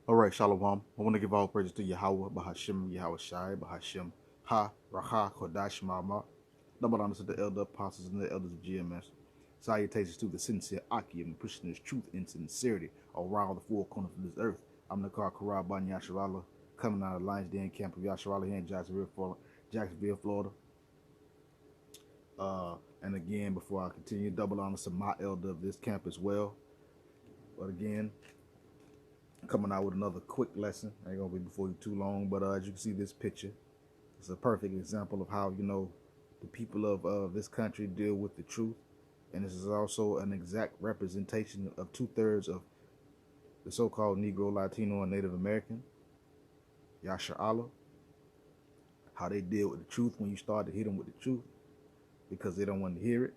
All right, Shalom. I want to give all praises to Yahweh, Bahashim, Yahweh Shai, Bahashim, Ha, Raha, Kodash, Mama. Double honors to the elder apostles and the elders of GMS. Salutations to the sincere Aki and pushing this truth and sincerity around the four corners of this earth. I'm Nakar Karaban Yasharala, coming out of Lions Den camp of Yasharala here in Jacksonville, Florida. And again, before I continue, double honors to my elder of this camp as well. But again, coming out with another quick lesson. I ain't gonna be before you too long, but as you can see this picture, it's a perfect example of how, the people of this country deal with the truth. And this is also an exact representation of 2/3 of the so-called Negro, Latino, and Native American, Yasha Allah, how they deal with the truth when you start to hit them with the truth because they don't want to hear it.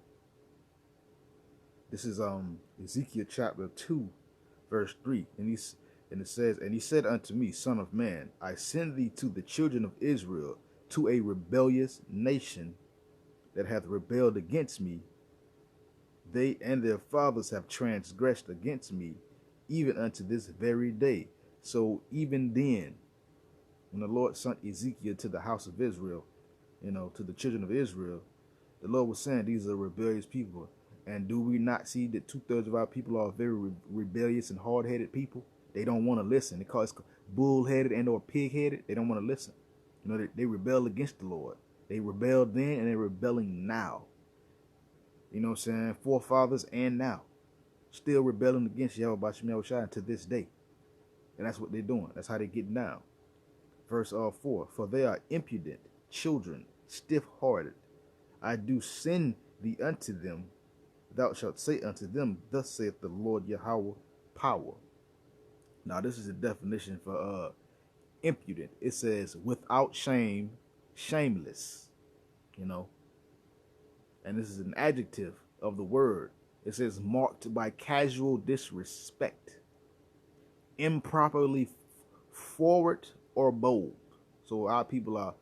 This is Ezekiel chapter 2, verse 3, and it says, "And he said unto me, Son of man, I send thee to the children of Israel, to a rebellious nation that hath rebelled against me. They and their fathers have transgressed against me, even unto this very day." So even then, when the Lord sent Ezekiel to the house of Israel, to the children of Israel, the Lord was saying these are rebellious people. And do we not see that 2/3 of our people are very rebellious and hard-headed people? They don't want to listen. They call it bull-headed and or pig-headed. They don't want to listen. They rebel against the Lord. They rebelled then and they're rebelling now. You know what I'm saying? Forefathers and now. Still rebelling against Yahweh Bashim Yahushua to this day. And that's what they're doing. That's how they're getting down. Verse 4. "For they are impudent children, stiff-hearted. I do send thee unto them. Thou shalt say unto them, Thus saith the Lord Yahweh, power." Now this is a definition for impudent. It says without shame, shameless. And this is an adjective of the word. It says marked by casual disrespect, improperly forward or bold. So our people are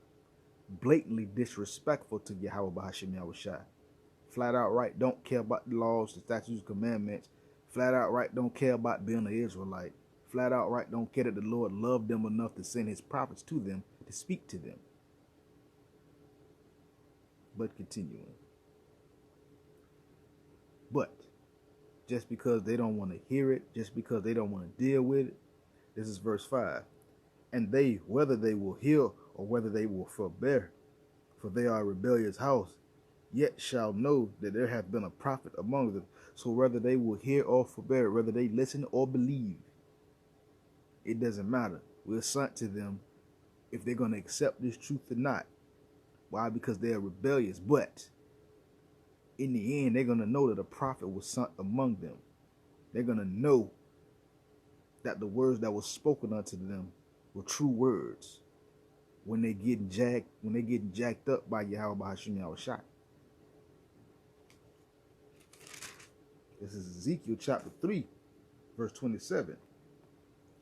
blatantly disrespectful to Yahweh Bahashim Yahushua. Flat out right, don't care about the laws, the statutes, commandments. Flat out right, don't care about being an Israelite. Flat out right, don't care that the Lord loved them enough to send his prophets to them to speak to them. But continuing. But just because they don't want to hear it, just because they don't want to deal with it, this is verse 5. "And they, whether they will hear or whether they will forbear, for they are a rebellious house, yet shall know that there hath been a prophet among them." So whether they will hear or forbear, whether they listen or believe, it doesn't matter. We're sent to them if they're going to accept this truth or not. Why? Because they are rebellious. But in the end, they're going to know that a prophet was sent among them. They're going to know that the words that were spoken unto them were true words when they getting jacked up by Yahweh Bahashim Yahushua. This is Ezekiel chapter 3, verse 27.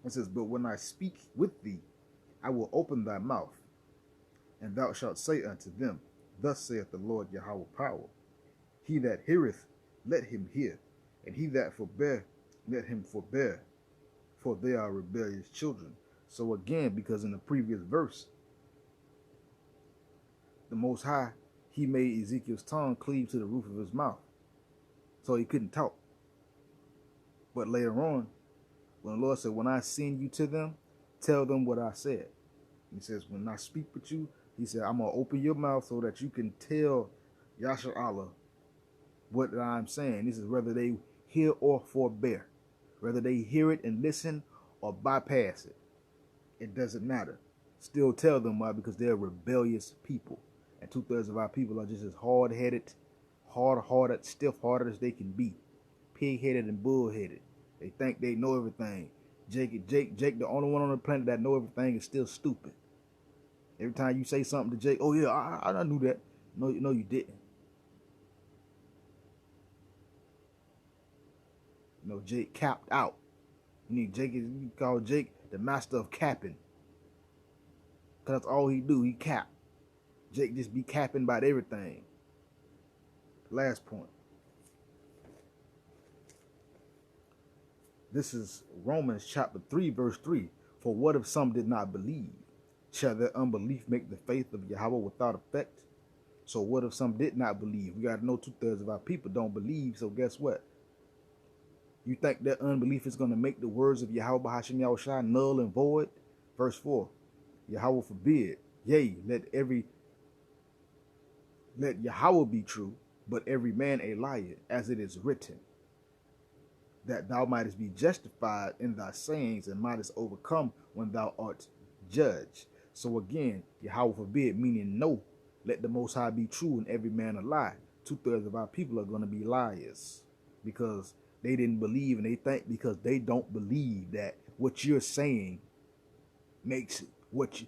It says, "But when I speak with thee, I will open thy mouth, and thou shalt say unto them, Thus saith the Lord Yahweh power. He that heareth, let him hear, and he that forbear, let him forbear, for they are rebellious children." So again, because in the previous verse, the Most High, he made Ezekiel's tongue cleave to the roof of his mouth, so he couldn't talk. But later on, when the Lord said, "When I send you to them, tell them what I said." He says, "When I speak with you," he said, "I'm going to open your mouth so that you can tell Yasha Allah what I'm saying." This is whether they hear or forbear, whether they hear it and listen or bypass it. It doesn't matter. Still tell them why, because they're rebellious people. And 2/3 of our people are just as hard-headed, hard-hearted, stiff-hearted as they can be. Pig-headed and bull-headed. They think they know everything. Jake, the only one on the planet that know everything, is still stupid. Every time you say something to Jake, "Oh yeah, I knew that." No, you didn't. Jake capped out. You call Jake the master of capping. Because that's all he do. He cap. Jake just be capping about everything. Last point. This is Romans chapter 3, verse 3. For what if some did not believe? Shall their unbelief make the faith of Yahweh without effect? So what if some did not believe? We got to know 2/3 of our people don't believe. So guess what? You think that unbelief is going to make the words of Yahweh Hashem Yahushua null and void? Verse 4, Yahweh forbid. Yea, let Yahweh be true, but every man a liar, as it is written, that thou mightest be justified in thy sayings and mightest overcome when thou art judged. So again, Yahweh forbid, meaning no, let the Most High be true and every man a lie. 2/3 of our people are going to be liars because they didn't believe, and they think because they don't believe that what you're saying makes what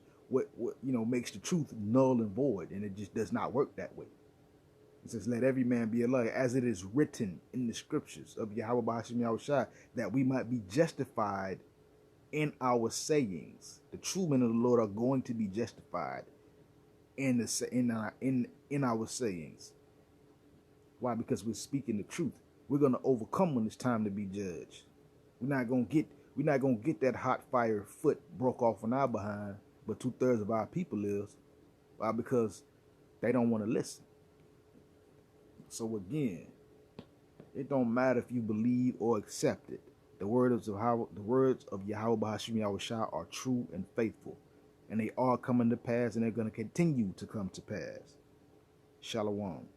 makes the truth null and void, and it just does not work that way. It says, let every man be a liar, as it is written in the scriptures of Yahweh B'Hashem Yahushua, that we might be justified in our sayings. The true men of the Lord are going to be justified in our sayings. Why? Because we're speaking the truth. We're gonna overcome when it's time to be judged. We're not gonna get that hot fire foot broke off on our behind, but 2/3 of our people is. Why? Because they don't want to listen. So again, it don't matter if you believe or accept it. The words of Yahweh B'Hashem Yahushua are true and faithful, and they are coming to pass, and they're going to continue to come to pass. Shalom.